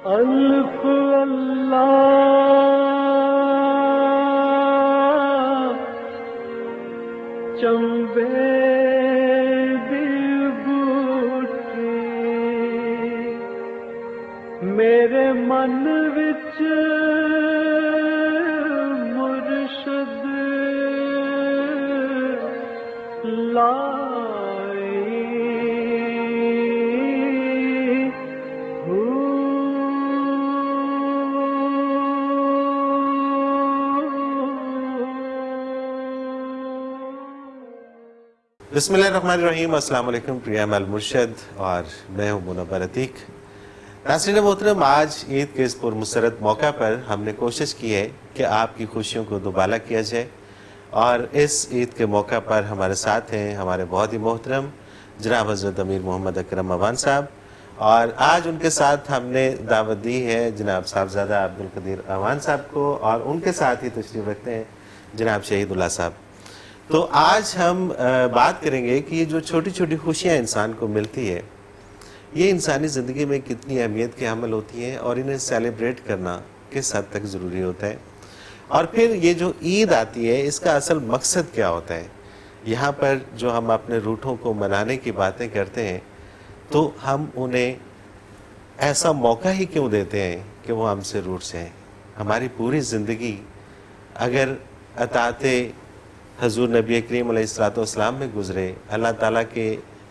الف اللہ چنبے دی بوٹی میرے من وچ مرشد لائی بسم اللہ الرحمن الرحیم۔ السلام علیکم، پریہ ایم المرشد اور میں ہوں منور عتیق۔ ناظرین محترم، آج عید کے اس پرمسرت موقع پر ہم نے کوشش کی ہے کہ آپ کی خوشیوں کو دوبالا کیا جائے، اور اس عید کے موقع پر ہمارے ساتھ ہیں ہمارے بہت ہی محترم جناب حضرت امیر محمد اکرم اوان صاحب، اور آج ان کے ساتھ ہم نے دعوت دی ہے جناب صاحبزادہ عبدالقدیر اوان صاحب کو، اور ان کے ساتھ ہی تشریف رکھتے ہیں جناب شہید اللہ صاحب۔ تو آج ہم بات کریں گے کہ یہ جو چھوٹی چھوٹی خوشیاں انسان کو ملتی ہے، یہ انسانی زندگی میں کتنی اہمیت کے حامل ہوتی ہیں، اور انہیں سیلیبریٹ کرنا کس حد تک ضروری ہوتا ہے، اور پھر یہ جو عید آتی ہے اس کا اصل مقصد کیا ہوتا ہے۔ یہاں پر جو ہم اپنے روٹھوں کو منانے کی باتیں کرتے ہیں تو ہم انہیں ایسا موقع ہی کیوں دیتے ہیں کہ وہ ہم سے روٹھ جائیں۔ ہماری پوری زندگی اگر اطاعت حضور نبی کریم علیہ السلام میں گزرے، اللہ تعالیٰ کے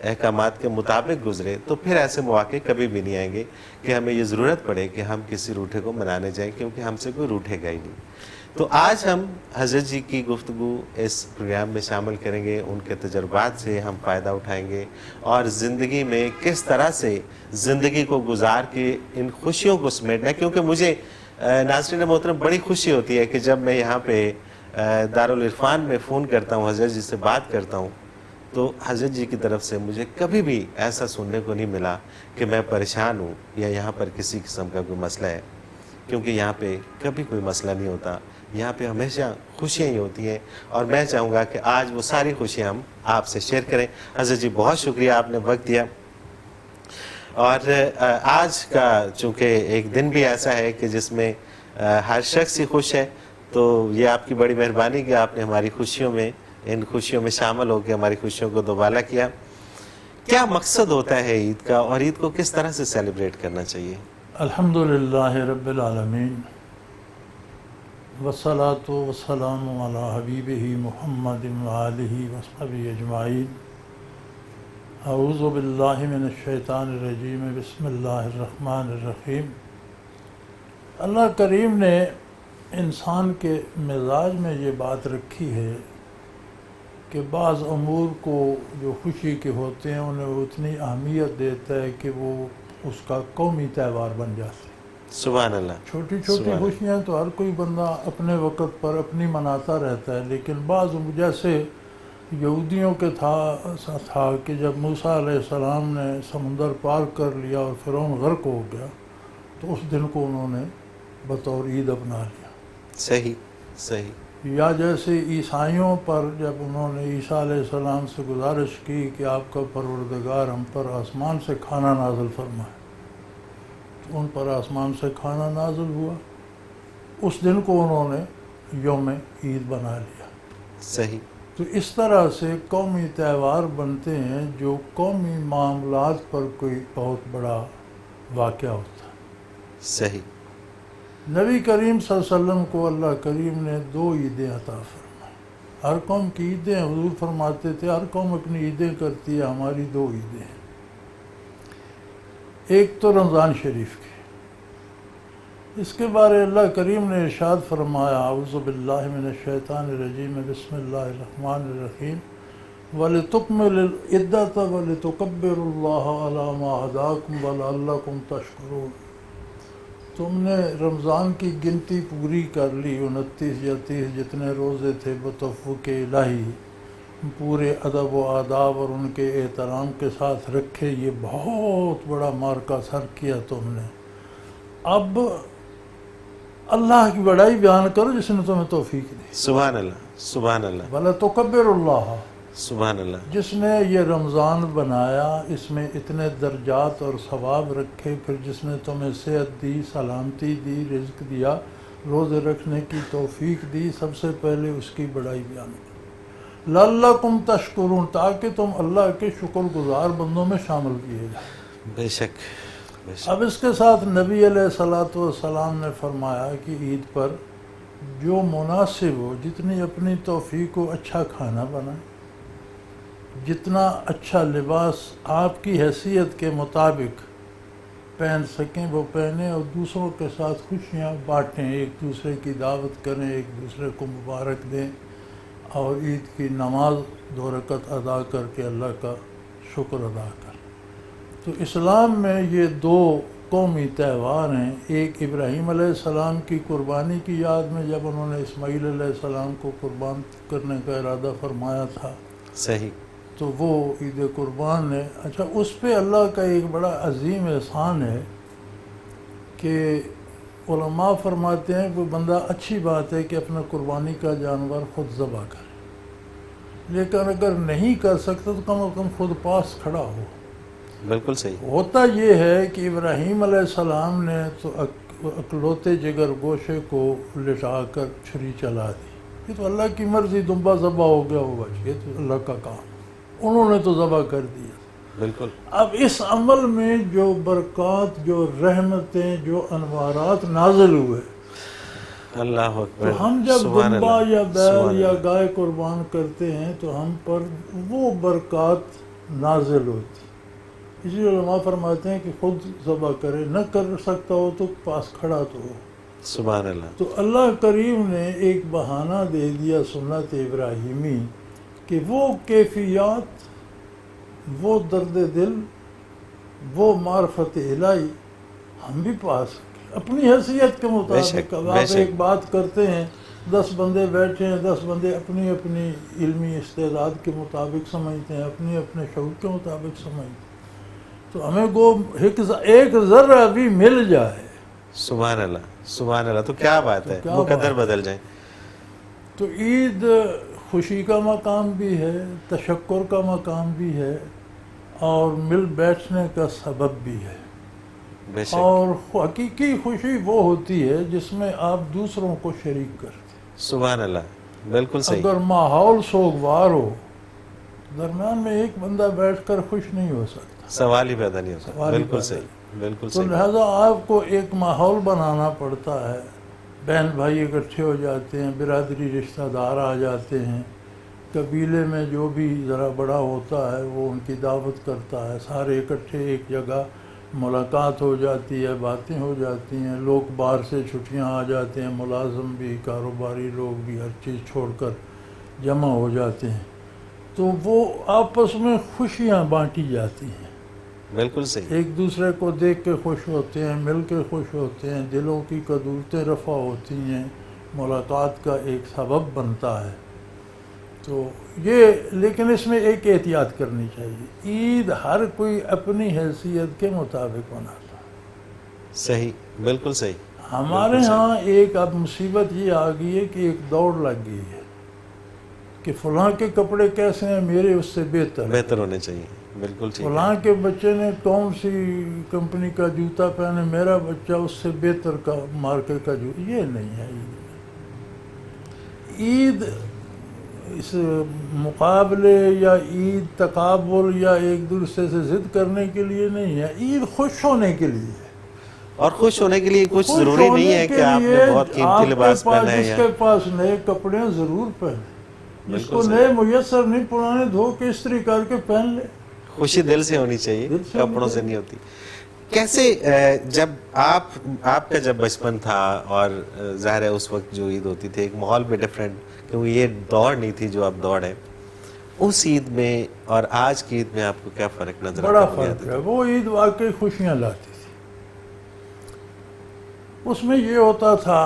احکامات کے مطابق گزرے، تو پھر ایسے مواقع کبھی بھی نہیں آئیں گے کہ ہمیں یہ ضرورت پڑے کہ ہم کسی روٹھے کو منانے جائیں، کیونکہ ہم سے کوئی روٹھے گا ہی نہیں۔ تو آج ہم حضرت جی کی گفتگو اس پروگرام میں شامل کریں گے، ان کے تجربات سے ہم فائدہ اٹھائیں گے، اور زندگی میں کس طرح سے زندگی کو گزار کے ان خوشیوں کو سمیٹنا ہے۔ کیونکہ مجھے ناظرین محترم بڑی خوشی ہوتی ہے کہ جب میں یہاں پہ دارالعرفان میں فون کرتا ہوں، حضرت جی سے بات کرتا ہوں، تو حضرت جی کی طرف سے مجھے کبھی بھی ایسا سننے کو نہیں ملا کہ میں پریشان ہوں یا یہاں پر کسی قسم کا کوئی مسئلہ ہے، کیونکہ یہاں پہ کبھی کوئی مسئلہ نہیں ہوتا، یہاں پہ ہمیشہ خوشیاں ہی ہوتی ہیں، اور میں چاہوں گا کہ آج وہ ساری خوشیاں ہم آپ سے شیئر کریں۔ حضرت جی بہت شکریہ، آپ نے وقت دیا، اور آج کا چونکہ ایک دن بھی ایسا ہے کہ جس میں ہر شخص ہی خوش ہے، تو یہ آپ کی بڑی مہربانی کہ آپ نے ہماری خوشیوں میں، ان خوشیوں میں شامل ہو کے ہماری خوشیوں کو دوبالا کیا۔ کیا مقصد ہوتا ہے عید کا، اور عید کو کس طرح سے سیلیبریٹ کرنا چاہیے؟ الحمدللہ رب العالمین، والصلاة والسلام علی حبیبہ محمد وآلہ وصحبہ اجمعین۔ اعوذ باللہ من الشیطان الرجیم، بسم اللہ الرحمن الرحیم۔ اللہ کریم نے انسان کے مزاج میں یہ بات رکھی ہے کہ بعض امور کو جو خوشی کے ہوتے ہیں انہیں وہ اتنی اہمیت دیتا ہے کہ وہ اس کا قومی تہوار بن جاتے ہیں۔ سبحان اللہ۔ چھوٹی چھوٹی خوشیاں تو ہر کوئی بندہ اپنے وقت پر اپنی مناتا رہتا ہے، لیکن بعض جیسے یہودیوں کے تھا کہ جب موسیٰ علیہ السلام نے سمندر پار کر لیا اور فرعون غرق ہو گیا، تو اس دن کو انہوں نے بطور عید اپنا لیا۔ صحیح صحیح۔ یا جیسے عیسائیوں پر جب انہوں نے عیسیٰ علیہ السلام سے گزارش کی کہ آپ کا پروردگار ہم پر آسمان سے کھانا نازل فرمائے، تو ان پر آسمان سے کھانا نازل ہوا، اس دن کو انہوں نے یوم عید بنا لیا۔ صحیح۔ تو اس طرح سے قومی تہوار بنتے ہیں جو قومی معاملات پر کوئی بہت بڑا واقعہ ہوتا ہے۔ صحیح۔ نبی کریم صلی اللہ علیہ وسلم کو اللہ کریم نے 2 عیدیں عطا فرمائیں۔ ہر قوم کی عیدیں، حضور فرماتے تھے ہر قوم اپنی عیدیں کرتی ہے، ہماری 2 عیدیں ہیں۔ ایک تو رمضان شریف کی، اس کے بارے اللہ کریم نے ارشاد فرمایا، اعوذ باللہ من الشیطان الرجیم، بسم اللہ الرحمن الرحیم، وَلِتُكْمِلُوا الْعِدَّةَ وَلِتُكَبِّرُوا اللَّهَ عَلَىٰ مَا هَدَاكُمْ وَلَعَلَّكُمْ تَشْكُرُونَ۔ تم نے رمضان کی گنتی پوری کر لی، 29 یا 30 جتنے روزے تھے بتوفیق الہی، پورے ادب و آداب اور ان کے احترام کے ساتھ رکھے۔ یہ بہت بڑا مارکہ سر کیا تم نے۔ اب اللہ کی بڑائی بیان کرو جس نے تمہیں توفیق دی۔ سبحان اللہ، سبحان اللہ۔ وَلَتُكَبِّرُوا اللَّهَ، سبحان اللہ. جس نے یہ رمضان بنایا، اس میں اتنے درجات اور ثواب رکھے، پھر جس نے تمہیں صحت دی، سلامتی دی، رزق دیا، روزے رکھنے کی توفیق دی، سب سے پہلے اس کی بڑائی بیان کرو. لعلکم تشکرون، تاکہ تم اللہ کے شکر گزار بندوں میں شامل کیے جائے. بے شک بے شک. اب اس کے ساتھ نبی علیہ الصلوۃ والسلام نے فرمایا کہ عید پر جو مناسب ہو، جتنی اپنی توفیق ہو، اچھا کھانا بنائیں، جتنا اچھا لباس آپ کی حیثیت کے مطابق پہن سکیں وہ پہنیں، اور دوسروں کے ساتھ خوشیاں بانٹیں، ایک دوسرے کی دعوت کریں، ایک دوسرے کو مبارک دیں، اور عید کی نماز 2 رکعت ادا کر کے اللہ کا شکر ادا کریں. تو اسلام میں یہ 2 قومی تہوار ہیں. ایک ابراہیم علیہ السلام کی قربانی کی یاد میں، جب انہوں نے اسماعیل علیہ السلام کو قربان کرنے کا ارادہ فرمایا تھا، صحیح. تو وہ عید قربان ہے. اچھا، اس پہ اللہ کا ایک بڑا عظیم احسان ہے کہ علماء فرماتے ہیں کہ بندہ اچھی بات ہے کہ اپنا قربانی کا جانور خود ذبح کرے، لیکن اگر نہیں کر سکتا تو کم از کم خود پاس کھڑا ہو. بالکل صحیح. ہوتا یہ ہے کہ ابراہیم علیہ السلام نے تو اکلوتے جگر گوشے کو لٹا کر چھری چلا دی. یہ تو اللہ کی مرضی، دمبا ذبح ہو گیا ہوگا، یہ تو اللہ کا کام، انہوں نے تو ذبح کر دیا. بالکل. اب اس عمل میں جو برکات، جو رحمتیں، جو انوارات نازل ہوئے، اللہ اکبر. تو ہم جب سبحان دمبا اللہ. یا سبحان بیل یا اللہ. گائے قربان کرتے ہیں تو ہم پر وہ برکات نازل ہوتی. اسی لیے علماء فرماتے ہیں کہ خود ذبح کرے، نہ کر سکتا ہو تو پاس کھڑا تو ہو. سبحان اللہ. تو اللہ کریم نے ایک بہانہ دے دیا سنت ابراہیمی کہ وہ کیفیات، وہ درد دل، وہ معرفت الہی ہم بھی پا سکیں اپنی حیثیت کے مطابق. اب آپ ایک بات کرتے ہیں، 10 بندے بیٹھے ہیں، 10 بندے اپنی اپنی علمی استعداد کے مطابق سمجھتے ہیں، اپنے اپنے شعور کے مطابق سمجھتے ہیں، تو ہمیں گو ایک ذرہ بھی مل جائے. سبحان اللہ سبحان اللہ. تو کیا بات ہے، مقدر بدل جائیں. تو عید خوشی کا مقام بھی ہے، تشکر کا مقام بھی ہے، اور مل بیٹھنے کا سبب بھی ہے. بے شک. اور حقیقی خوشی وہ ہوتی ہے جس میں آپ دوسروں کو شریک کرتے. سبحان اللہ. بالکل صحیح. اگر ماحول سوگوار ہو، درمیان میں ایک بندہ بیٹھ کر خوش نہیں ہو سکتا، سوال ہی پیدا نہیں ہوتا. بالکل صحیح. بالکل تو صحیح. لہذا آپ کو ایک ماحول بنانا پڑتا ہے. بہن بھائی اکٹھے ہو جاتے ہیں، برادری رشتہ دار آ جاتے ہیں، قبیلے میں جو بھی ذرا بڑا ہوتا ہے وہ ان کی دعوت کرتا ہے، سارے اکٹھے ایک جگہ ملاقات ہو جاتی ہے، باتیں ہو جاتی ہیں. لوگ باہر سے چھٹیاں آ جاتے ہیں، ملازم بھی، کاروباری لوگ بھی، ہر چیز چھوڑ کر جمع ہو جاتے ہیں، تو وہ آپس میں خوشیاں بانٹی جاتی ہیں. بالکل صحیح. ایک دوسرے کو دیکھ کے خوش ہوتے ہیں، مل کے خوش ہوتے ہیں، دلوں کی قدورتیں رفع ہوتی ہیں، ملاقات کا ایک سبب بنتا ہے. تو یہ، لیکن اس میں ایک احتیاط کرنی چاہیے، عید ہر کوئی اپنی حیثیت کے مطابق مناتا ہے. صحیح. بالکل صحیح. ہمارے ہاں ایک اب مصیبت یہ آ گئی ہے کہ ایک دوڑ لگ گئی ہے کہ فلاں کے کپڑے کیسے ہیں، میرے اس سے بہتر ہونے چاہیے. بالکل ٹھیک. فلاں کے بچے نے کون سی کمپنی کا جوتا پہنے، میرا بچہ اس سے بہتر کا مارکے کا جوتا. یہ نہیں ہے عید. اس مقابلے یا عید تقابل یا ایک دوسرے سے ضد کرنے کے لیے نہیں ہے، عید خوش ہونے کے لیے ہے. اور خوش ہونے کے لیے کچھ ضروری نہیں ہے کہ آپ نے بہت قیمتی لباس پہنا ہے. جس کے پاس نئے کپڑے ہیں ضرور پہنے، جس کو نئے میسر نہیں، پرانے دھو کے استری کر کے پہن لے. خوشی دل سے ہونی چاہیے، کپڑوں سے نہیں ہوتی. کیسے جب آپ کا جب بچپن تھا، اور ظاہر ہے اس وقت جو عید ہوتی تھی ایک ماحول بھی ڈیفرنٹ، کیونکہ یہ دوڑ نہیں تھی جو اب دوڑ ہے، اس عید میں اور آج کی عید میں آپ کو کیا فرق نظر آتا ہے؟ بڑا فرق ہے. وہ عید واقعی خوشیاں لاتی تھی. اس میں یہ ہوتا تھا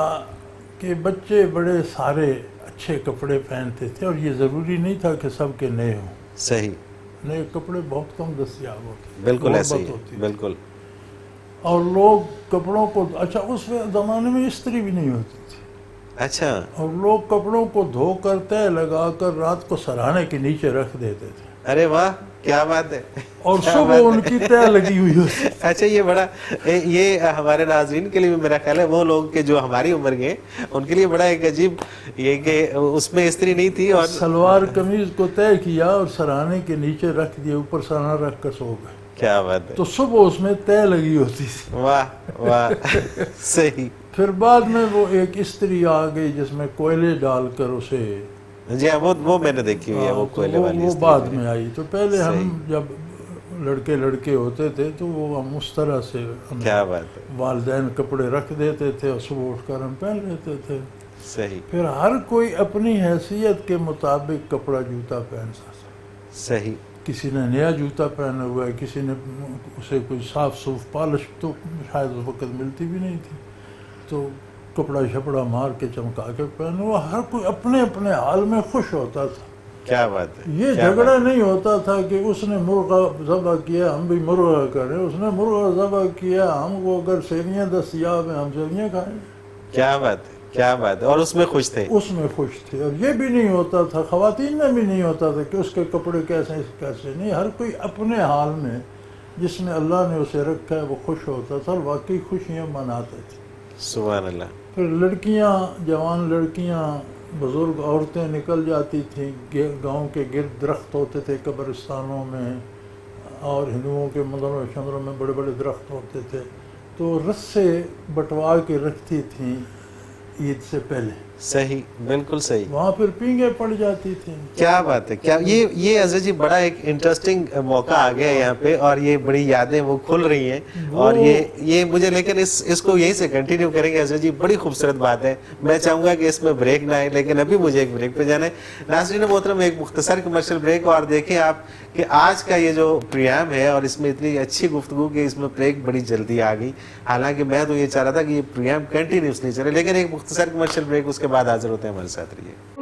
کہ بچے بڑے سارے اچھے کپڑے پہنتے تھے، اور یہ ضروری نہیں تھا کہ سب کے نئے ہوں. صحیح. نئے کپڑے بہت کم دستیاب ہوتے. بالکل ایسے ہی. بالکل. اور لوگ کپڑوں کو، اچھا اس زمانے میں استری بھی نہیں ہوتی تھی. اچھا اور لوگ کپڑوں کو دھو کر تہ لگا کر رات کو سراہنے کے نیچے رکھ دیتے تھے ارے واہ کیا بات ہے اور کیا صبح بات ان ہے۔ کی تہ لگی ہوئی ہوتی اچھا یہ بڑا یہ ہمارے ناظرین کے لیے بھی میرا خیال ہے وہ لوگ کہ جو ہماری عمر کے ان کے لیے بڑا ایک عجیب یہ کہ اس میں استری نہیں تھی اور سلوار قمیض کو طے کیا اور سراہنے کے نیچے رکھ دیا، اوپر سراہنا رکھ کر سو گئے، کیا بات ہے، تو صبح اس میں تہ لگی ہوتی تھی۔ واہ واہ صحیح۔ پھر بعد میں وہ ایک استری آ گئی جس میں کوئلے ڈال کر اسے، جی ہاں وہ میں نے دیکھی ہوئی ہے وہ تو کوئلے والی وہ استری بعد جو ہے۔ میں آئی۔ تو پہلے ہم صحیح۔ جب لڑکے ہوتے تھے تو وہ ہم اس طرح سے ہمیں کیا بات ہے، والدین کپڑے رکھ دیتے تھے اور صبح اٹھ کر ہم پہن لیتے تھے۔ صحیح پھر ہر کوئی اپنی حیثیت کے مطابق کپڑا جوتا پہنتا تھا، صحیح، کسی نے نیا جوتا پہنا ہوا ہے، کسی نے اسے کوئی صاف صوف پالش تو شاید اس وقت ملتی بھی نہیں تھی، تو کپڑا شپڑا مار کے چمکا کے پہنا ہوا، ہر کوئی اپنے اپنے حال میں خوش ہوتا تھا۔ کیا بات ہے، یہ کیا جھگڑا بات ہے۔ نہیں ہوتا تھا کہ اس نے مرغا ذبح کیا ہم بھی مرغا کریں، اس نے مرغا ذبح کیا ہم کو اگر سیویاں دستیاب ہیں ہم سیویاں کھائیں، کیا بات ہے، کیا بات ہے، اور اس میں خوش تھے۔ اس میں خوش تھے۔ اور یہ بھی نہیں ہوتا تھا، خواتین میں بھی نہیں ہوتا تھا کہ اس کے کپڑے کیسے کیسے نہیں، ہر کوئی اپنے حال میں جس میں اللہ نے اسے رکھا ہے وہ خوش ہوتا تھا اور واقعی خوشیاں مناتے تھے۔ سبحان اللہ۔ پھر لڑکیاں، جوان لڑکیاں، بزرگ عورتیں نکل جاتی تھیں، گاؤں کے گرد درخت ہوتے تھے قبرستانوں میں، اور ہندوؤں کے مندروں و شندروں میں بڑے بڑے درخت ہوتے تھے، تو رسے بٹوا کے رکھتی تھیں عید سے پہلے، صحیح، بالکل صحیح۔ وہاں پھر پینگیں پڑ جاتی تھیں۔ کیا بات ہے، کیا یہ حضرت جی بڑا ایک انٹرسٹنگ موقع آ گیا ہے یہاں پہ، اور یہ بڑی یادیں وہ کھل رہی ہیں، اور یہ مجھے لیکن اس کو یہیں سے کنٹینیو کریں گے حضرت جی، بڑی خوبصورت بات ہے۔ میں چاہوں گا کہ اس میں بریک نہ آئے، لیکن ابھی مجھے ایک بریک پہ جانا ہے۔ ناظرین محترم ایک مختصر کمرشل بریک، اور دیکھیں آپ کہ آج کا یہ جو پروگرام ہے اور اس میں اتنی اچھی گفتگو کہ اس میں بریک بڑی جلدی آ گئی، حالانکہ میں تو یہ چاہ رہا تھا کہ یہ پروگرام کنٹینیوسلی چلے، لیکن ایک مختصر کمرشل بریک، اس کے بعد حاضر ہوتے ہیں، ہمارے ساتھ رہیے۔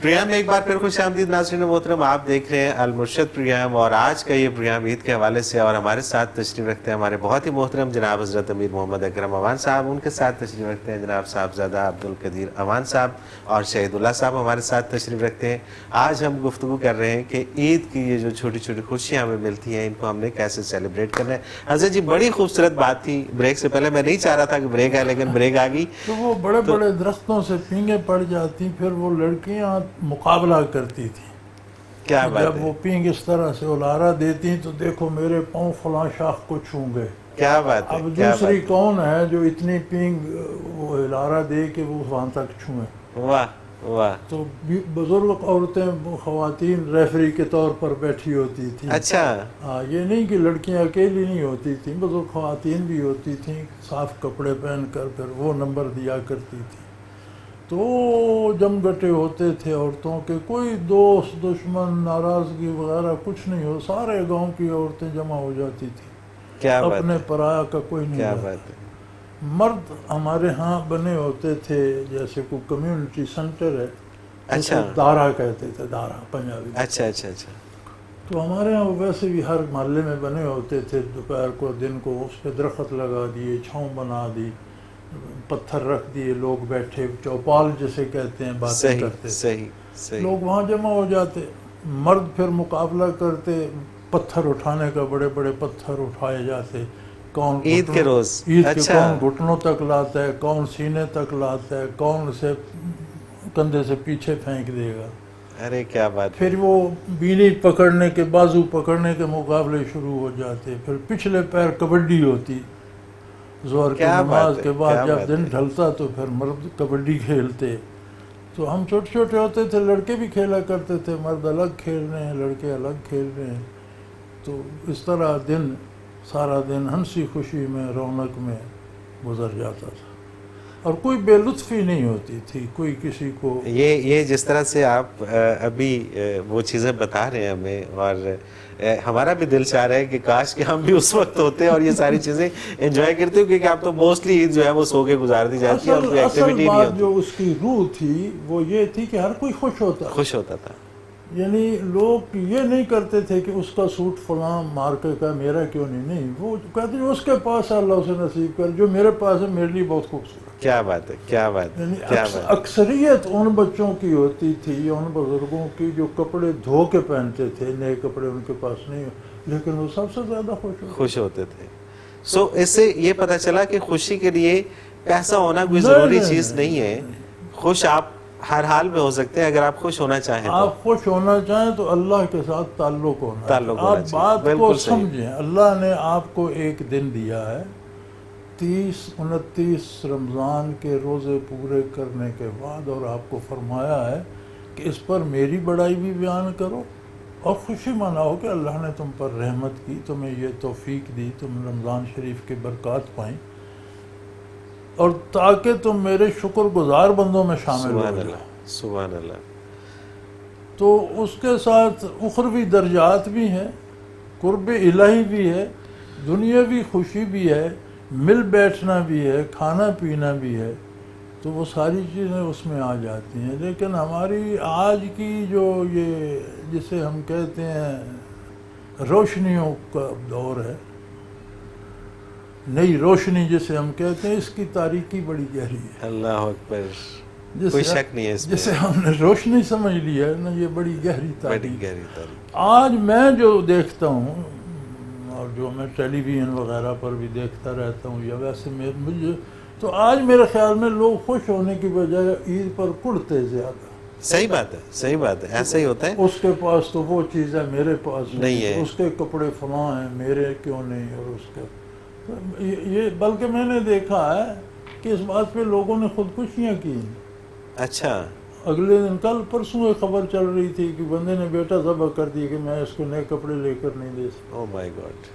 پروگرام میں ایک بار پھر خوش آمدید ناظرین محترم، آپ دیکھ رہے ہیں المرشد پروگرام، اور آج کا یہ پروگرام عید کے حوالے سے، اور ہمارے ساتھ تشریف رکھتے ہیں ہمارے بہت ہی محترم جناب حضرت امیر محمد اکرم اوان صاحب، ان کے ساتھ تشریف رکھتے ہیں جناب صاحبزادہ عبدالقدیر اوان صاحب، اور شہید اللہ صاحب ہمارے ساتھ تشریف رکھتے ہیں۔ آج ہم گفتگو کر رہے ہیں کہ عید کی یہ جو چھوٹی چھوٹی خوشیاں ہمیں ملتی ہیں، ان کو ہم نے کیسے سیلیبریٹ کرنا ہے۔ حضرت جی بڑی خوبصورت بات تھی، بریک سے پہلے میں نہیں چاہ رہا تھا کہ بریک آئے، لیکن بریک آ گئی۔ تو وہ بڑے بڑے درختوں سے پینگیں پڑ جاتی، پھر وہ لڑکیاں مقابلہ کرتی تھیں، کیا بات جب ہے، وہ پینگ اس طرح سے الارا دیتی تو دیکھو میرے پاؤں فلاں شاخ کو چھو گئے۔ کیا بات ہے، اب کیا دوسری بات کون ہے جو اتنی پینگ وہ الارا دے کہ وہ وہاں تک چھوئیں؟ ہے، واہ واہ، تو بزرگ عورتیں، خواتین ریفری کے طور پر بیٹھی ہوتی تھیں۔ اچھا، ہاں، یہ نہیں کہ لڑکیاں اکیلی نہیں ہوتی تھیں، بزرگ خواتین بھی ہوتی تھیں، صاف کپڑے پہن کر پھر وہ نمبر دیا کرتی تھیں۔ تو جم گٹے ہوتے تھے عورتوں کے، کوئی دوست دشمن ناراضگی وغیرہ کچھ نہیں ہو، سارے گاؤں کی عورتیں جمع ہو جاتی تھیں، کیا بات اپنے ہے، پرایا کا کوئی نہیں کیا رہتا۔ بات ہے، مرد ہمارے ہاں بنے ہوتے تھے، جیسے کوئی کمیونٹی سینٹر ہے، اچھا دارا کہتے تھے، دارا پنجابی میں۔ اچھا اچھا اچھا، تو ہمارے ہاں ویسے بھی ہر محلے میں بنے ہوتے تھے، دوپہر کو دن کو اس پہ درخت لگا دیے، چھاؤں بنا دی، پتھر رکھ دیے، لوگ بیٹھے، چوپال جسے کہتے ہیں، باتیں صحیح کرتے تھے، صحیح صحیح، لوگ وہاں جمع ہو جاتے، مرد پھر مقابلہ کرتے، پتھر اٹھانے کا، بڑے بڑے پتھر اٹھائے جاتے، کون عید کے روز، عید کے اچھا، کون گھٹنوں تک لاتا ہے، کون سینے تک لاتا ہے، کون سے کندھے سے پیچھے پھینک دے گا۔ ارے کیا بات ہے، پھر وہ بینی پکڑنے کے، بازو پکڑنے کے مقابلے شروع ہو جاتے، پھر پچھلے پیر کبڈی ہوتی، ظہر کی کیا نماز بات ہے، کے بعد کیا جب بات دن ہے، ڈھلتا تو پھر مرد کبڈی کھیلتے۔ تو ہم چھوٹے چھوٹے ہوتے تھے، لڑکے بھی کھیلا کرتے تھے، مرد الگ کھیل رہے ہیں، لڑکے الگ کھیل رہے ہیں، تو اس طرح دن، سارا دن ہنسی خوشی میں، رونق میں گزر جاتا تھا۔ اور کوئی بے لطفی نہیں ہوتی تھی کوئی کسی کو. یہ جس طرح سے آپ ابھی وہ چیزیں بتا رہے ہیں ہمیں، اور ہمارا بھی دل چاہ رہا ہے کہ کاش کہ ہم بھی اس وقت ہوتے اور یہ ساری چیزیں انجوائے کرتے ہو، کیونکہ آپ تو موسٹلی عید جو ہے وہ سو کے گزار دی جاتی ہے اور کوئی ایکٹیویٹی اصل نہیں بات ہوتی. جو اس کی روح تھی وہ یہ تھی کہ ہر کوئی خوش ہوتا تھا. یعنی لوگ یہ نہیں کرتے تھے کہ اس کا سوٹ فلاں مارکے کا میرا کیوں نہیں، وہ کہتے ہیں اس کے پاس ہے اللہ اسے نصیب کر، جو میرے پاس ہے میرے لیے بہت خوبصورت. کیا بات ہے، کیا بات ہے، یعنی کیا بات ہے. اکثریت ان بچوں کی ہوتی تھی، ان بزرگوں کی جو کپڑے دھو کے پہنتے تھے، نئے کپڑے ان کے پاس نہیں، لیکن وہ سب سے زیادہ خوش ہوتے تھے. سو اس سے یہ پتہ چلا کہ خوشی کے لیے پیسہ ہونا کوئی ضروری چیز نہیں ہے. خوش آپ ہر حال میں ہو سکتے ہیں اگر آپ خوش ہونا چاہیں تو. آپ خوش ہونا چاہیں تو اللہ کے ساتھ تعلق ہونا چاہیے. آپ بات کو سمجھیں، اللہ نے آپ کو ایک دن دیا ہے 30-29 رمضان کے روزے پورے کرنے کے بعد، اور آپ کو فرمایا ہے کہ اس پر میری بڑائی بھی بیان کرو اور خوشی مناؤ کہ اللہ نے تم پر رحمت کی، تمہیں یہ توفیق دی، تم رمضان شریف کے برکات پائیں، اور تاکہ تم میرے شکر گزار بندوں میں شامل ہو جاؤ. سبحان اللہ. تو اس کے ساتھ اخروی درجات بھی ہیں، قرب الہی بھی ہے، دنیاوی خوشی بھی ہے، مل بیٹھنا بھی ہے، کھانا پینا بھی ہے، تو وہ ساری چیزیں اس میں آ جاتی ہیں. لیکن ہماری آج کی جو یہ جسے ہم کہتے ہیں روشنیوں کا دور ہے، نئی روشنی جسے ہم کہتے ہیں، اس کی تاریکی بڑی گہری ہے. اللہ اکبر، کوئی شک نہیں ہے اس میں. جسے ہم نے روشنی سمجھ لیا ہے نا، یہ بڑی گہری تاریخ. تاریخ آج میں جو دیکھتا ہوں اور جو میں ٹیلی ویژن وغیرہ پر بھی دیکھتا رہتا ہوں، یا ویسے مجھے تو آج میرے خیال میں لوگ خوش ہونے کی بجائے عید پر کڑتے زیادہ. صحیح بات ہے، صحیح بات ہے، ایسا ہی ہوتا ہے. اس کے پاس تو وہ چیز ہے میرے پاس نہیں ہے، اس کے کپڑے فلاں ہیں میرے کیوں نہیں، اور اس کا یہ بلکہ میں نے دیکھا ہے کہ اس بات پہ لوگوں نے خودکشیاں کی. اچھا. اگلے دن کل پرسوں ایک خبر چل رہی تھی کہ بندے نے بیٹا ذبح کر دی کہ میں اس کو نئے کپڑے لے کر نہیں دے سکتا. او مائی گاڈ.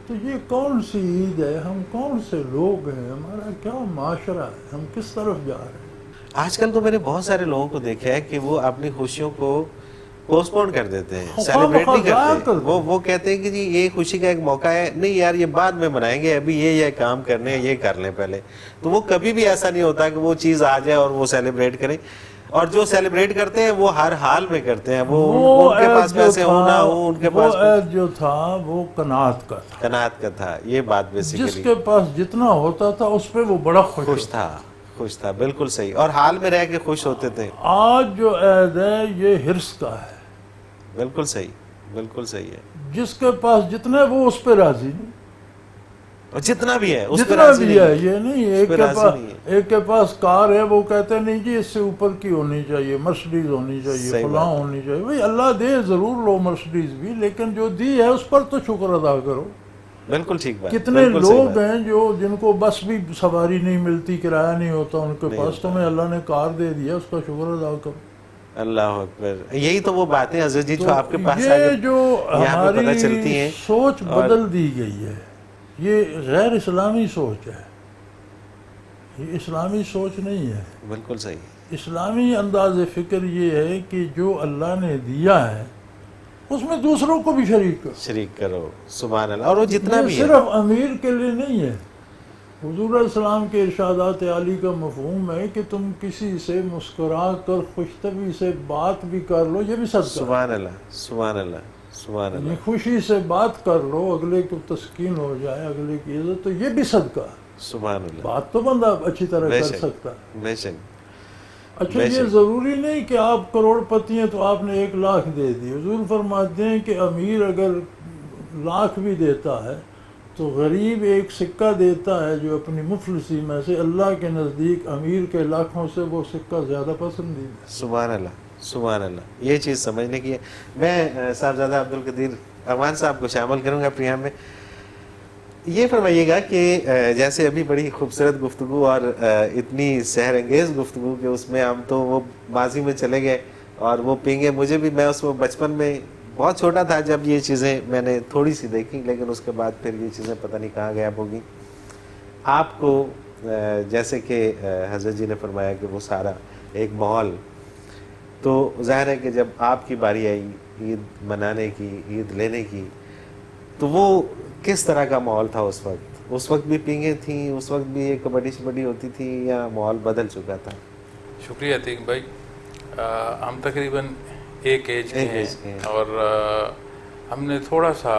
تو یہ کون سی عید ہے؟ ہم کون سے لوگ ہیں؟ ہمارا کیا معاشرہ ہے؟ ہم کس طرف جا رہے ہیں؟ آج کل تو میں نے بہت سارے لوگوں کو دیکھا ہے کہ وہ اپنی خوشیوں کو پوسٹ پون کر دیتے ہیں، سیلیبریٹ نہیں کرتے. وہ کہتے ہیں کہ جی یہ خوشی کا ایک موقع ہے، نہیں یار یہ بعد میں منائیں گے، ابھی یہ کام کرنے ہیں، یہ کر لیں پہلے. تو وہ کبھی بھی ایسا نہیں ہوتا کہ وہ چیز آ جائے اور وہ سیلیبریٹ کریں. اور جو سیلیبریٹ کرتے ہیں وہ ہر حال میں کرتے ہیں. وہ ان کے پاس پیسے ہو نہ ہو، ان کے پاس جو تھا وہ قناعت کا تھا. قناعت کا تھا. یہ بات بیسیکلی جس کے پاس جتنا ہوتا تھا اس پہ وہ بڑا خوش تھا. بالکل صحیح. اور حال میں رہ کے خوش ہوتے تھے. آج جو عید ہے یہ حرص کا ہے. بالکل صحیح، بالکل صحیح ہے. جس کے پاس جتنا ہے وہ اس پہ راضی نہیں، اور جتنا بھی ہے اس پہ جتنا راضی بھی نہیں ہے. یہ نہیں ایک کے پاس کار ہے وہ کہتے ہیں نہیں جی اس سے اوپر کی ہونی چاہیے، مرسڈیز ہونی چاہیے، فلاں ہونی چاہیے. بھائی اللہ دے ضرور لو مرسڈیز بھی، لیکن جو دی ہے اس پر تو شکر ادا کرو. بالکل ٹھیک بات. کتنے لوگ ہیں جو جن کو بس بھی سواری نہیں ملتی، کرایہ نہیں ہوتا ان کے پاس، تمہیں اللہ نے کار دے دیا، اس کا شکر ادا کرو. اللہ اکبر. یہی تو وہ باتیں حضرت جی جو آپ کے پاس یہ جو ہماری سوچ بدل دی گئی ہے، یہ غیر اسلامی سوچ ہے، یہ اسلامی سوچ نہیں ہے. بالکل صحیح. اسلامی انداز فکر یہ ہے کہ جو اللہ نے دیا ہے اس میں دوسروں کو بھی شریک کرو. سبحان اللہ. اور وہ جتنا بھی صرف امیر کے لیے نہیں ہے. حضور علیہ السلام کے ارشادات عالی کا مفہوم ہے کہ تم کسی سے مسکرا کر خوشطبعی سے بات بھی کر لو، یہ بھی صدقہ. سبحان اللہ، سبحان اللہ، سبحان اللہ. خوشی سے بات کر لو، اگلے کو تسکین ہو جائے، اگلے کی عزت، تو یہ بھی صدقہ. سبحان اللہ. بات تو بندہ اچھی طرح کر سکتا ہے. بے شک. اچھا یہ ضروری نہیں کہ آپ کروڑ پتی ہیں تو آپ نے 1 لاکھ دے دی. حضور فرماتے ہیں کہ امیر اگر لاکھ بھی دیتا ہے تو غریب ایک سکہ دیتا ہے جو اپنی مفلسی میں سے، اللہ کے نزدیک امیر کے لاکھوں سے وہ سکہ زیادہ پسندیدہ. سبحان اللہ، سبحان اللہ. یہ چیز سمجھنے کی ہے. میں صاحبزادہ عبدالقدیر امان صاحب کو شامل کروں گا پروگرام میں. یہ فرمائیے گا کہ جیسے ابھی بڑی خوبصورت گفتگو اور اتنی سحر انگیز گفتگو کہ اس میں ہم تو وہ ماضی میں چلے گئے اور وہ پینگے مجھے بھی، میں اس میں بچپن میں بہت چھوٹا تھا جب یہ چیزیں میں نے تھوڑی سی دیکھی، لیکن اس کے بعد پھر یہ چیزیں پتہ نہیں کہاں غائب ہوگی. آپ کو جیسے کہ حضرت جی نے فرمایا کہ وہ سارا ایک ماحول، تو ظاہر ہے کہ جب آپ کی باری آئی عید منانے کی، عید لینے کی، تو وہ کس طرح کا ماحول تھا اس وقت بھی پینگیں تھیں، اس وقت بھی یہ کبڈی شبڈی ہوتی تھی، یا ماحول بدل چکا تھا؟ شکریہ عتیق بھائی. ہم تقریباً ایک ایج کے ہیں اور ہم نے تھوڑا سا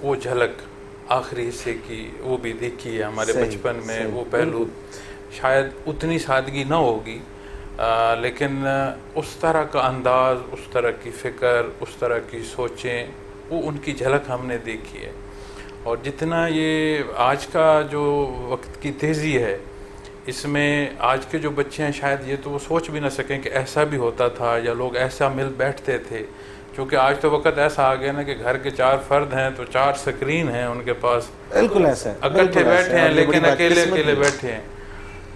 وہ جھلک آخری حصے کی وہ بھی دیکھی ہے ہمارے بچپن میں. وہ پہلو شاید اتنی سادگی نہ ہوگی، لیکن اس طرح کا انداز، اس طرح کی فکر، اس طرح کی سوچیں، وہ ان کی جھلک ہم نے دیکھی ہے. اور جتنا یہ آج کا جو وقت کی تیزی ہے، اس میں آج کے جو بچے ہیں شاید یہ تو وہ سوچ بھی نہ سکیں کہ ایسا بھی ہوتا تھا یا لوگ ایسا مل بیٹھتے تھے. کیونکہ آج تو وقت ایسا آ گیا نا کہ گھر کے 4 فرد ہیں تو 4 سکرین ہیں ان کے پاس، بالکل ایسا ہے، اکٹھے بیٹھے ہیں لیکن اکیلے بیٹھے ہیں.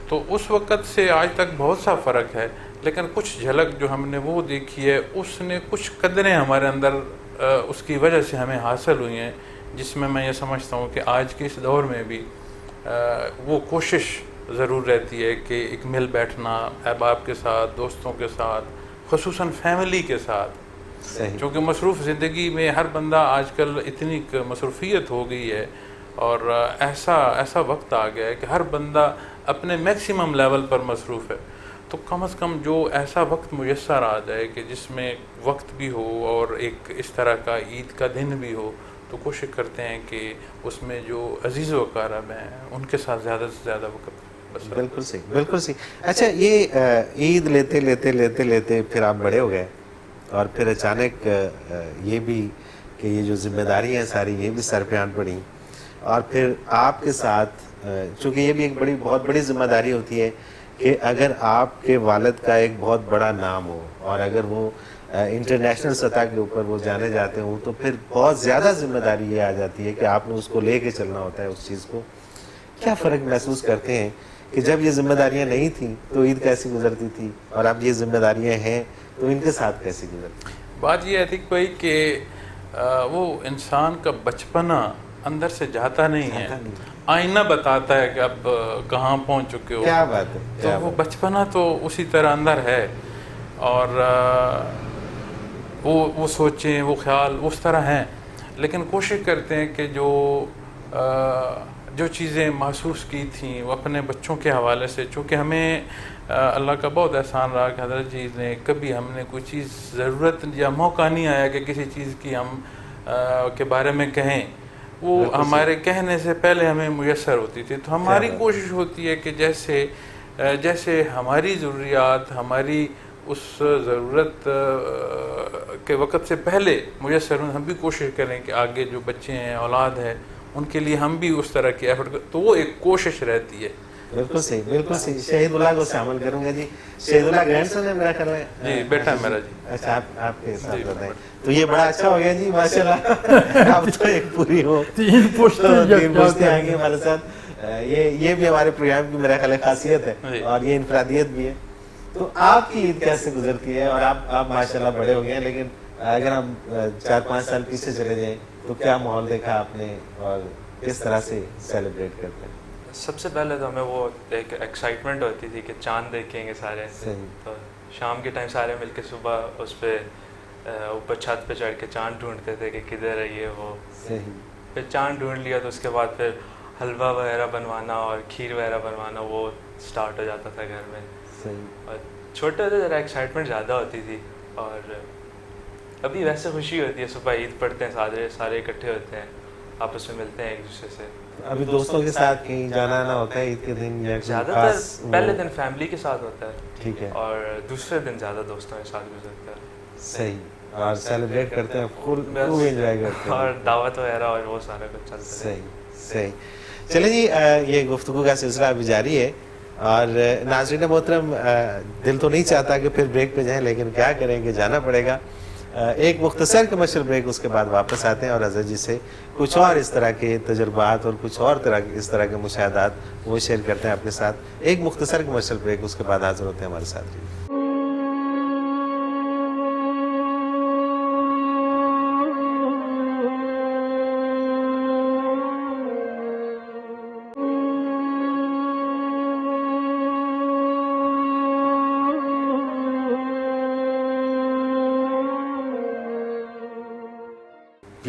تو اس وقت سے آج تک بہت سا فرق ہے، لیکن کچھ جھلک جو ہم نے وہ دیکھی ہے، اس نے کچھ قدریں ہمارے اندر اس کی وجہ سے ہمیں حاصل ہوئی ہیں، جس میں میں یہ سمجھتا ہوں کہ آج کے اس دور میں بھی وہ کوشش ضرور رہتی ہے کہ ایک مل بیٹھنا احباب کے ساتھ، دوستوں کے ساتھ، خصوصاً فیملی کے ساتھ. چونکہ مصروف زندگی میں ہر بندہ آج کل اتنی مصروفیت ہو گئی ہے، اور ایسا وقت آ گیا ہے کہ ہر بندہ اپنے میکسیمم لیول پر مصروف ہے. تو کم از کم جو ایسا وقت میسر آ جائے کہ جس میں وقت بھی ہو اور ایک اس طرح کا عید کا دن بھی ہو، تو کوشش کرتے ہیں کہ اس میں جو عزیز و اقارب ہیں ان کے ساتھ زیادہ سے زیادہ وقت بسر. بالکل صحیح، بالکل صحیح. اچھا، یہ عید لیتے پھر آپ بڑے ہو گئے، اور پھر اچانک یہ بھی کہ یہ جو ذمہ داری ہیں ساری یہ بھی سر پہ آن پڑی، اور پھر آپ کے ساتھ چونکہ یہ بھی ایک بہت بڑی ذمہ داری ہوتی ہے کہ اگر آپ کے والد کا ایک بہت بڑا نام ہو اور اگر وہ انٹرنیشنل سطح کے اوپر وہ جانے جاتے ہوں، تو پھر بہت زیادہ ذمہ داری یہ آ جاتی ہے کہ آپ نے اس کو لے کے چلنا ہوتا ہے اس چیز کو. کیا فرق محسوس کرتے ہیں کہ جب یہ ذمہ داریاں نہیں تھیں تو عید کیسی گزرتی تھی، اور اب یہ ذمہ داریاں ہیں تو ان کے ساتھ کیسی گزرتی؟ بات یہ ہے عتیق بھائی کہ وہ انسان کا بچپنا اندر سے جاتا نہیں ہے، آئینہ بتاتا ہے کہ اب کہاں پہنچ چکے ہو. کیا بات ہے. تو وہ بچپنا تو اسی طرح اندر ہے، اور وہ سوچیں، وہ خیال اس طرح ہیں، لیکن کوشش کرتے ہیں کہ جو چیزیں محسوس کی تھیں وہ اپنے بچوں کے حوالے سے. چونکہ ہمیں اللہ کا بہت احسان رہا کہ حضرت جی نے کبھی ہم نے کوئی چیز ضرورت یا موقع نہیں آیا کہ کسی چیز کی ہم کے بارے میں کہیں، وہ ہمارے کہنے سے پہلے ہمیں میسر ہوتی تھی. تو ہماری کوشش ہوتی ہے کہ جیسے ہماری ضروریات ہماری اس ضرورت کے وقت سے پہلے میسر ہوں، ہم بھی کوشش کریں کہ آگے جو بچے ہیں، اولاد ہے، ان کے لیے ہم بھی اس طرح کی ایفرٹ کریں. تو وہ ایک کوشش رہتی ہے. بالکل صحیح، بالکل صحیح. شہید اللہ کو شامل کروں گا جی. شہید اللہ گرینڈ سن ہے میرا خیال ہے. جی بیٹا میرا جی. اچھا، آپ کے ساتھ بتائیں. تو یہ بڑا اچھا ہو گیا جی، ماشاءاللہ. اب تو ایک پوری ہو 3 پوچھتے آئیں گے ہمارے ساتھ. یہ بھی ہمارے پروگرام کی میرا خیال ہے خاصیت ہے، اور یہ انفرادیت بھی ہے. تو آپ کی عید کیسے گزرتی ہے؟ اور آپ ماشاءاللہ بڑے ہو گئے ہیں، لیکن اگر ہم 4-5 سال پیچھے چلے جائیں تو کیا ماحول دیکھا آپ نے اور کس طرح سے سیلیبریٹ کرتے ہیں؟ سب سے پہلے تو ہمیں وہ ایک ایکسائٹمنٹ ہوتی تھی کہ چاند دیکھیں گے سارے. تو شام کے ٹائم سارے مل کے صبح اس پہ اوپر چھت پہ چڑھ کے چاند ڈھونڈتے تھے کہ کدھر ہے یہ وہ. پھر چاند ڈھونڈ لیا تو اس کے بعد پھر حلوہ وغیرہ بنوانا اور کھیر وغیرہ بنوانا وہ اسٹارٹ ہو جاتا تھا گھر میں. اور چھوٹے ہوتے ذرا ایکسائٹمنٹ زیادہ ہوتی تھی. اور ابھی ویسے خوشی ہوتی ہے، صبح عید پڑھتے ہیں سارے اکٹھے ہوتے ہیں، آپس میں ملتے ہیں ایک دوسرے سے. ابھی دوستوں کے ساتھ کہیں جانا نہ ہوتا ہے عید کے دن؟ زیادہ تر پہلے دن فیملی کے ساتھ ہوتا ہے، ٹھیک ہے، اور دوسرے دن زیادہ دوستوں کے ساتھ گزرتا ہے. صحیح. اور سیلیبریٹ کرتے ہیں، خوب انجوائے کرتے ہیں، اور دعوت وغیرہ اور وہ سارا کچھ چلتا ہے. صحیح. چلیں جی، یہ گفتگو کا سلسلہ ابھی جاری ہے، اور ناظرین محترم، دل تو نہیں چاہتا کہ پھر بریک پہ جائیں، لیکن کیا کریں کہ جانا پڑے گا. ایک مختصر کمرشل بریک، اس کے بعد واپس آتے ہیں اور حضرت جی سے کچھ اور اس طرح کے تجربات اور کچھ اور اس طرح کے مشاہدات وہ شیئر کرتے ہیں اپنے ساتھ. ایک مختصر کمرشل بریک، اس کے بعد حاضر ہوتے ہیں ہمارے ساتھ.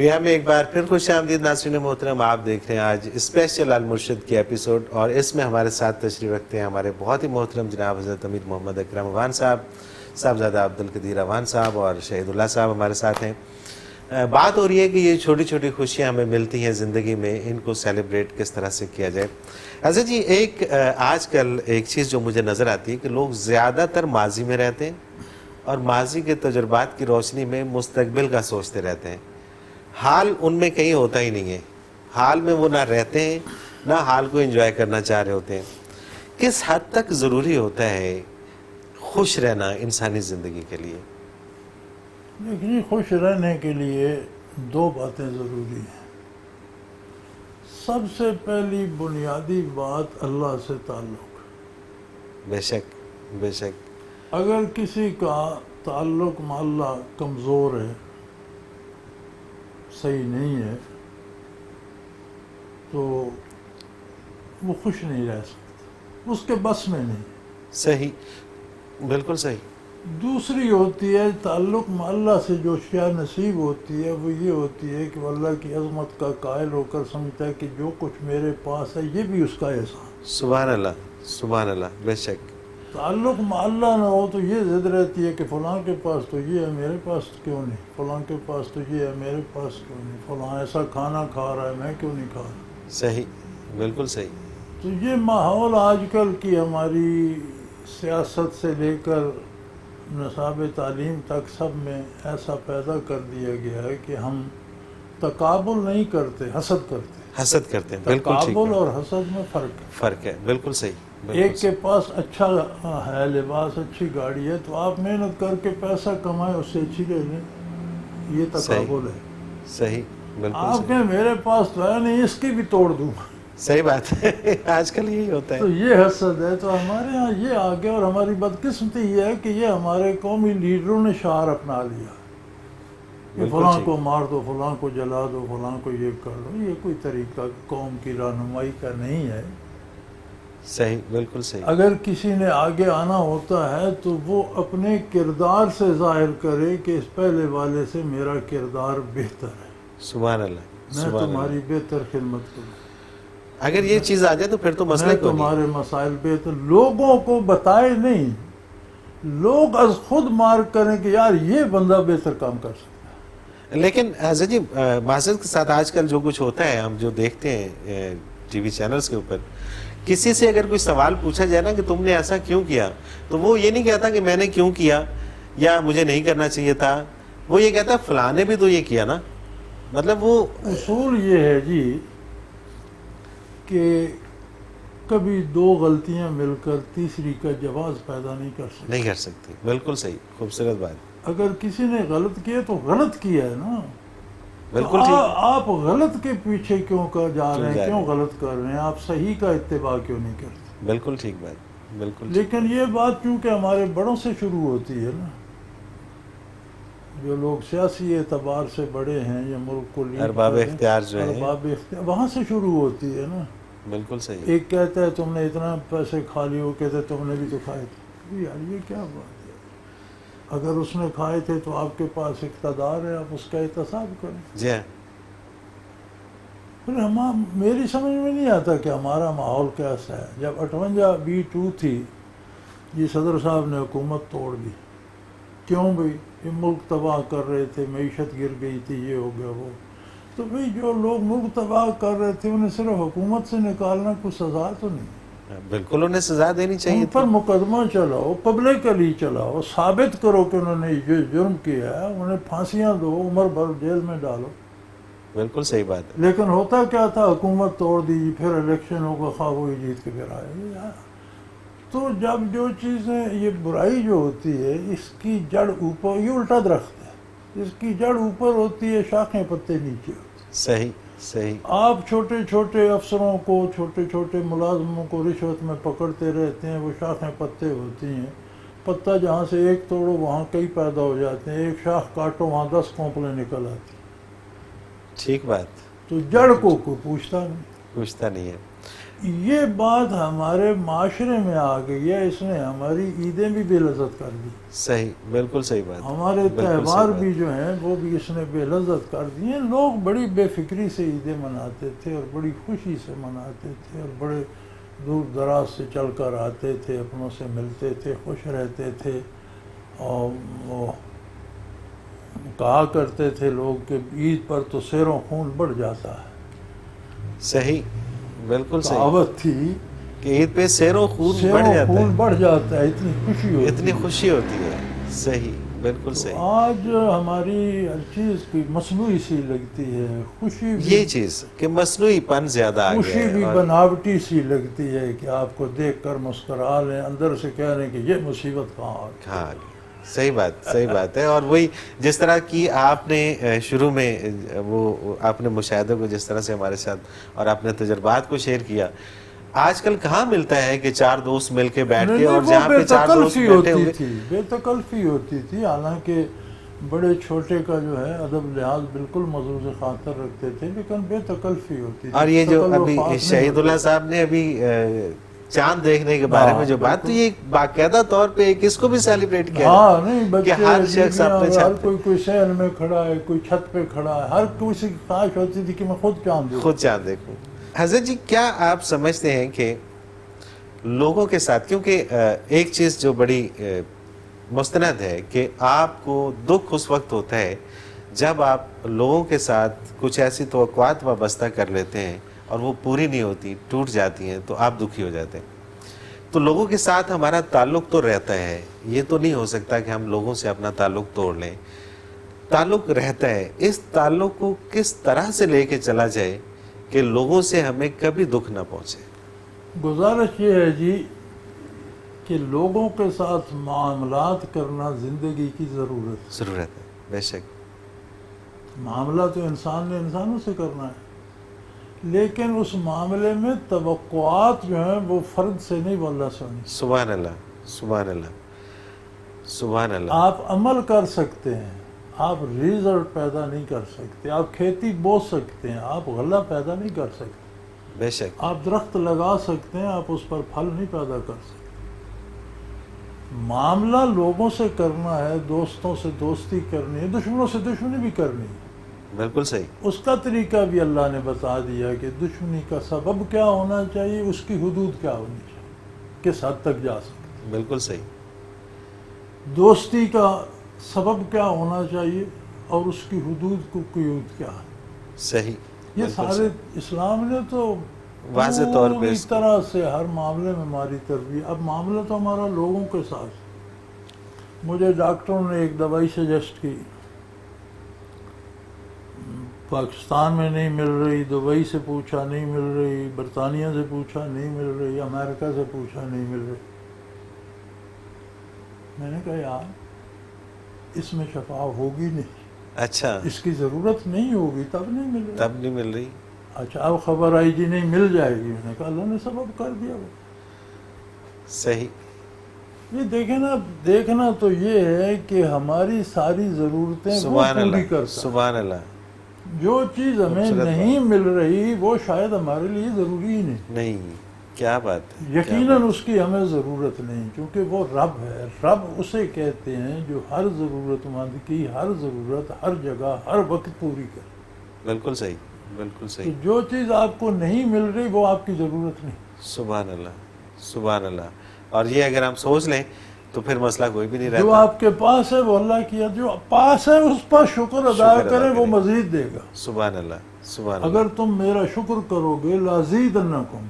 پریا میں ایک بار پھر خوش آمدید ناظرین محترم. آپ دیکھ رہے ہیں آج اسپیشل المرشد کی ایپیسوڈ, اور اس میں ہمارے ساتھ تشریف رکھتے ہیں ہمارے بہت ہی محترم جناب حضرت امیر محمد اکرم اوان صاحب, صاحبزادہ عبدالقدیر اوان صاحب اور شہید اللہ صاحب ہمارے ساتھ ہیں. بات ہو رہی ہے کہ یہ چھوٹی چھوٹی خوشیاں ہمیں ملتی ہیں زندگی میں, ان کو سیلیبریٹ کس طرح سے کیا جائے. حضرت جی, ایک آج کل ایک چیز جو مجھے نظر آتی ہے کہ لوگ زیادہ تر ماضی میں رہتے ہیں اور ماضی کے تجربات کی روشنی میں مستقبل کا سوچتے رہتے ہیں. حال ان میں کہیں ہوتا ہی نہیں ہے, حال میں وہ نہ رہتے ہیں نہ حال کو انجوائے کرنا چاہ رہے ہوتے ہیں. کس حد تک ضروری ہوتا ہے خوش رہنا انسانی زندگی کے لیے؟ دیکھیے, خوش رہنے کے لیے دو باتیں ضروری ہیں. سب سے پہلی بنیادی بات اللہ سے تعلق. بے شک بے شک. اگر کسی کا تعلق مع اللہ کمزور ہے, صحیح نہیں ہے, تو وہ خوش نہیں رہ سکتا, اس کے بس میں نہیں. صحیح, بالکل صحیح. دوسری ہوتی ہے تعلق مع اللہ سے جو شیء نصیب ہوتی ہے, وہ یہ ہوتی ہے کہ وہ اللہ کی عظمت کا قائل ہو کر سمجھتا ہے کہ جو کچھ میرے پاس ہے یہ بھی اس کا احسان. سبحان اللہ سبحان اللہ, بے شک. تعلق مع اللہ نہ ہو تو یہ ضد رہتی ہے کہ فلاں کے پاس تو یہ ہے, میرے پاس کیوں نہیں, فلاں کے پاس تو یہ ہے, میرے پاس کیوں نہیں, فلاں ایسا کھانا کھا رہا ہے, میں کیوں نہیں کھا رہا. صحیح, بالکل صحیح. تو یہ ماحول آج کل کی ہماری سیاست سے لے کر نصاب تعلیم تک سب میں ایسا پیدا کر دیا گیا ہے کہ ہم تقابل نہیں کرتے, حسد کرتے. حسد کرتے ہیں, بالکل ٹھیک. تقابل اور حسد میں فرق ہے. فرق ہے, بالکل صحیح. ایک کے پاس اچھا ہے لباس, اچھی گاڑی ہے, تو آپ محنت کر کے پیسہ کمائیں, اس سے اچھی لے لیں, یہ تقابل ہے. صحیح, بالکل. آپ کہیں میرے پاس تو ہے نہیں, اس کی بھی توڑ دوں. صحیح بات ہے, آج کل یہی ہوتا ہے. تو یہ حسد ہے. تو ہمارے ہاں یہ آگے, اور ہماری بدقسمتی یہ ہے کہ یہ ہمارے قومی لیڈروں نے شعار اپنا لیا کہ فلاں کو مار دو, فلاں کو جلا دو, فلاں کو یہ کر دو. یہ کوئی طریقہ قوم کی رہنمائی کا نہیں ہے. صحیح, بالکل صحیح. اگر کسی نے آگے آنا ہوتا ہے تو وہ اپنے کردار سے ظاہر کرے کہ اس پہلے والے سے میرا کردار بہتر ہے, سبحان اللہ, میں تمہاری بہتر خدمت کروں. اگر یہ چیز آ جائے تو پھر تو مسئلہ میں تمہارے مسائل بہتر, لوگوں کو بتائے نہیں, لوگ از خود مارک کریں کہ یار یہ بندہ بہتر کام کر سکتا ہے. لیکن حضرت جی, معذرت کے ساتھ آج کل جو کچھ ہوتا ہے, ہم جو دیکھتے ہیں ٹی وی چینلز کے اوپر, کسی سے اگر کوئی سوال پوچھا جائے نا کہ تم نے ایسا کیوں کیا, تو وہ یہ نہیں کہتا کہ میں نے کیوں کیا یا مجھے نہیں کرنا چاہیے تھا, وہ یہ کہتا فلاں نے بھی تو یہ کیا نا. مطلب وہ اصول یہ ہے جی کہ کبھی دو غلطیاں مل کر تیسری کا جواز پیدا نہیں کر سکتی. نہیں کر سکتی, بالکل صحیح, خوبصورت بات. اگر کسی نے غلط کیا تو غلط کیا ہے نا, بالکل تو ٹھیک. آپ غلط کے پیچھے کیوں جا رہے ہیں, کیوں غلط کر رہے ہیں, آپ صحیح کا اتباع کیوں نہیں کرتے. بالکل ٹھیک بات, بالکل. لیکن یہ بات چونکہ ہمارے بڑوں سے شروع ہوتی ہے نا, جو لوگ سیاسی اعتبار سے بڑے ہیں یا ملک کو لیڈ ارباب اختیار جو ہیں, ارباب اختیار, وہاں سے شروع ہوتی ہے نا. بالکل صحیح. ایک کہتا ہے تم نے اتنا پیسے کھا لیے, وہ کہتے تم نے بھی تو کھائے تھے. یار یہ کیا بات ہے, اگر اس نے کھائے تھے تو آپ کے پاس اقتدار ہے, آپ اس کا احتساب کریں. جی ہاں. پھر میری سمجھ میں نہیں آتا کہ ہمارا ماحول کیسا ہے. جب 58B2 تھی, یہ صدر صاحب نے حکومت توڑ دی. کیوں بھئی, یہ ملک تباہ کر رہے تھے, معیشت گر گئی تھی, یہ ہو گیا وہ. تو بھئی جو لوگ ملک تباہ کر رہے تھے انہیں صرف حکومت سے نکالنا کوئی سزا تو نہیں. بالکل انہیں سزا دینی چاہیے. ان پر مقدمہ چلاؤ, پبلکلی چلاؤ, ثابت کرو کہ انہوں نے یہ جرم کیا ہے, انہیں پھانسیاں دو, عمر بھر جیل میں ڈالو. بالکل صحیح بات ہے. لیکن ہوتا کیا تھا, حکومت توڑ دی, پھر الیکشن ہوگا, خواہ وہی جیت کے پھر آئے. تو جب جو چیزیں, یہ برائی جو ہوتی ہے اس کی جڑ اوپر, یہ الٹا درخت ہے, اس کی جڑ اوپر ہوتی ہے, شاخیں پتے نیچے ہوتی ہیں. صحیح صحیح. آپ چھوٹے چھوٹے افسروں کو, چھوٹے چھوٹے ملازموں کو رشوت میں پکڑتے رہتے ہیں, وہ شاخیں پتے ہوتی ہیں. پتا جہاں سے ایک توڑو وہاں کئی پیدا ہو جاتے ہیں, ایک شاخ کاٹو وہاں 10 کونپلیں نکل آتی ہیں. ٹھیک بات. تو جڑ کو کوئی پوچھتا نہیں. پوچھتا نہیں ہے. یہ بات ہمارے معاشرے میں آ گئی ہے، اس نے ہماری عیدیں بھی بے لذت کر دی، صحیح، بالکل صحیح بات، ہمارے بالکل صحیح تہوار بات۔ بھی جو ہیں وہ بھی اس نے بے لذت کر دی ہیں۔ لوگ بڑی بے فکری سے عیدیں مناتے تھے اور بڑی خوشی سے مناتے تھے، اور بڑے دور دراز سے چل کر آتے تھے، اپنوں سے ملتے تھے، خوش رہتے تھے، اور وہ کہا کرتے تھے لوگ کہ عید پر تو سیر و خون بڑھ جاتا ہے۔ صحیح، بالکل صحیح، کہاوت تھی کہ عید پہ سیر و خون سیر بڑھ و جاتا خون ہے، بڑھ جاتا ہے، اتنی خوشی ہوتی اتنی ہے۔ خوشی ہوتی ہے، صحیح، بالکل تو صحیح۔ آج ہماری ہر چیز کی مصنوعی سی لگتی ہے، خوشی بھی یہ چیز کہ مصنوعی پن زیادہ آ خوشی گیا بھی ہے، اور بناوٹی سی لگتی ہے کہ آپ کو دیکھ کر مسکرا لیں، اندر سے کہہ رہے ہیں کہ یہ مصیبت کہاں آ گئی۔ ہاں صحیح بات، صحیح بات ہے۔ اور وہی جس طرح کی آپ نے شروع میں وہ آپ نے مشاہدے کو جس طرح سے ہمارے ساتھ اور اپنے تجربات کو شیئر کیا، آج کل کہاں ملتا ہے کہ چار دوست مل کے بیٹھ کے، اور وہ جہاں بے پہ چار دوست تکلفی بیٹھے ہوتی ہوئے، تھی، بے تکلفی ہوتی تھی، حالانکہ بڑے چھوٹے کا جو ہے ادب لحاظ بالکل مضروض خاطر رکھتے تھے، لیکن بے تکلفی ہوتی تھی۔ اور یہ جو ابھی تکلفات نہیں شہید ہوتی۔ اللہ صاحب نے ابھی چاند دیکھنے کے بارے میں جو بات، تو یہ باقاعدہ طور پہ کس کو بھی سیلیبریٹ کیا ہاں جاتا ہے نہیں، کہ بچے ہر شخص بیویاں، اپنے ہر چھت پہ کوئی سہن میں کھڑا ہے، کوئی چھت پہ کھڑا ہے، ہر کسی کی خواہش ہوتی تھی کہ میں خود چاند دیکھوں۔ خود چاند دیکھوں۔ حضرت جی، کیا آپ سمجھتے ہیں کہ لوگوں کے ساتھ، کیونکہ ایک چیز جو بڑی مستند ہے کہ آپ کو دکھ اس وقت ہوتا ہے جب آپ لوگوں کے ساتھ کچھ ایسی توقعات وابستہ کر لیتے ہیں اور وہ پوری نہیں ہوتی، ٹوٹ جاتی ہیں، تو آپ دکھی ہو جاتے ہیں۔ تو لوگوں کے ساتھ ہمارا تعلق تو رہتا ہے، یہ تو نہیں ہو سکتا کہ ہم لوگوں سے اپنا تعلق توڑ لیں، تعلق رہتا ہے۔ اس تعلق کو کس طرح سے لے کے چلا جائے کہ لوگوں سے ہمیں کبھی دکھ نہ پہنچے؟ گزارش یہ ہے جی کہ لوگوں کے ساتھ معاملات کرنا زندگی کی ضرورت ہے۔ ضرورت ہے، بے شک۔ معاملہ تو انسان نے انسانوں سے کرنا ہے، لیکن اس معاملے میں توقعات جو ہیں وہ فرد سے نہیں، وہ اللہ سے ہونی۔ سبحان اللہ، سبحان اللہ، سبحان اللہ۔ آپ عمل کر سکتے ہیں، آپ ریزلٹ پیدا نہیں کر سکتے، آپ کھیتی بو سکتے ہیں، آپ غلہ پیدا نہیں کر سکتے، بے شک، آپ درخت لگا سکتے ہیں، آپ اس پر پھل نہیں پیدا کر سکتے۔ معاملہ لوگوں سے کرنا ہے، دوستوں سے دوستی کرنی ہے، دشمنوں سے دشمنی بھی کرنی ہے۔ بالکل صحیح، اس کا طریقہ بھی اللہ نے بتا دیا کہ دشمنی کا سبب کیا ہونا چاہیے، اس کی حدود کیا ہونی چاہیے، کس حد تک جا سکتے۔ بالکل صحیح، دوستی کا سبب کیا ہونا چاہیے اور اس کی حدود کو قیود کیا ہے۔ صحیح، یہ بالکل سارے صحیح۔ اسلام نے تو واضح طور پہ پوری اس کو- طرح سے ہر معاملے میں ہماری تربیت۔ اب معاملہ تو ہمارا لوگوں کے ساتھ۔ مجھے ڈاکٹروں نے ایک دوائی سجیسٹ کی، پاکستان میں نہیں مل رہی، دبئی سے پوچھا نہیں مل رہی، برطانیہ سے پوچھا نہیں مل رہی، امریکہ سے پوچھا نہیں مل رہی۔ میں نے کہا یار اس میں شفا ہوگی نہیں، اچھا، اس کی ضرورت نہیں ہوگی تب نہیں مل رہی۔ تب نہیں مل رہی، اچھا اب خبر آئی جی نہیں مل جائے گی، میں نے کہا اللہ نے سبب کر دیا وہ۔ صحیح، یہ دیکھیں نا، دیکھنا تو یہ ہے کہ ہماری ساری ضرورتیں وہ سبحان پوری اللہ، کرتا ہے۔ سبحان اللہ۔ جو چیز ہمیں خوبصورت نہیں مل رہی وہ شاید ہمارے لیے ضروری ہی نہیں، نہیں، کیا بات ہے، یقیناً اس کی ہمیں ضرورت نہیں، کیونکہ وہ رب ہے۔ رب اسے کہتے ہیں جو ہر ضرورت مند کی ہر ضرورت ہر جگہ ہر وقت پوری کرے۔ بالکل صحیح، بالکل تو صحیح، جو چیز آپ کو نہیں مل رہی وہ آپ کی ضرورت نہیں۔ سبحان اللہ، سبحان اللہ۔ اور یہ اگر ہم سوچ لیں تو پھر مسئلہ کوئی بھی نہیں جو رہتا۔ آپ کے پاس ہے وہ اللہ کی ہے، جو پاس ہے اس پر شکر ادا شکر ادا کریں، وہ کریں۔ مزید دے گا۔ سبحان اللہ، سبحان اللہ، اگر تم میرا شکر کرو گے لازیدنکم،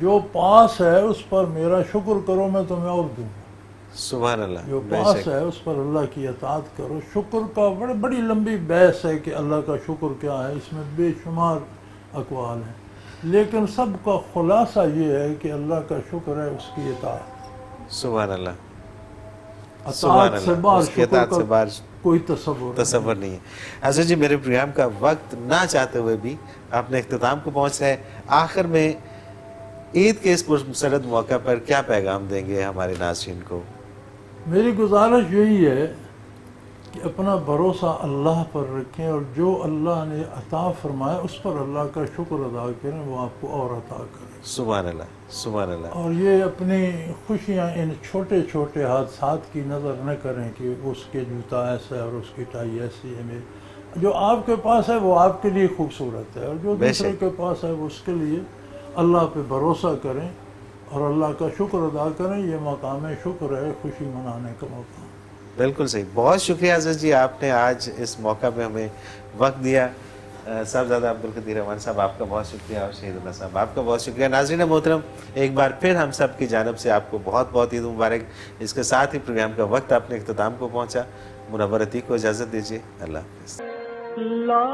جو پاس ہے اس پر میرا شکر کرو میں تمہیں اور دوں گا۔ سبحان اللہ، جو بے پاس شک، ہے اس پر اللہ کی اطاعت کرو۔ شکر کا بڑی لمبی بحث ہے کہ اللہ کا شکر کیا ہے، اس میں بے شمار اقوال ہیں، لیکن سب کا خلاصہ یہ ہے کہ اللہ کا شکر ہے اس کی اطاعت۔ سبحان اللہ، سبحان اطاعت سے اللہ، باہر اس کی شکر اطاعت سے کا باہر کوئی تصور تصور نہیں ہے۔ حضرت جی، میرے پروگرام کا وقت نہ چاہتے ہوئے بھی اپنے اختتام کو پہنچ رہے ہیں۔ آخر میں عید کے اس پرمسرت موقع پر کیا پیغام دیں گے ہمارے ناظرین کو؟ میری گزارش یہی ہے کہ اپنا بھروسہ اللہ پر رکھیں اور جو اللہ نے عطا فرمایا اس پر اللہ کا شکر ادا کریں، وہ آپ کو اور عطا کریں۔ سبحان اللہ، سبحان اللہ۔ اور یہ اپنی خوشیاں ان چھوٹے چھوٹے حادثات کی نظر نہ کریں کہ اس کے جوتا ایسا ہے اور اس کی ٹائی ایسی ہے، جو آپ کے پاس ہے وہ آپ کے لیے خوبصورت ہے، اور جو دوسرے کے پاس ہے وہ اس کے لیے اللہ پہ بھروسہ کریں اور اللہ کا شکر ادا کریں۔ یہ مقام شکر ہے، خوشی منانے کا مقام۔ بالکل صحیح، بہت شکریہ عزیز جی، آپ نے آج اس موقع پہ ہمیں وقت دیا۔ صاحبزادہ عبدالقدیر امان صاحب آپ کا بہت شکریہ، اور شہید اللہ صاحب آپ کا بہت شکریہ۔ ناظرین محترم، ایک بار پھر ہم سب کی جانب سے آپ کو بہت بہت عید مبارک۔ اس کے ساتھ ہی پروگرام کا وقت اپنے اختتام کو پہنچا۔ منور عتیق کو اجازت دیجیے، اللہ حافظ۔ لا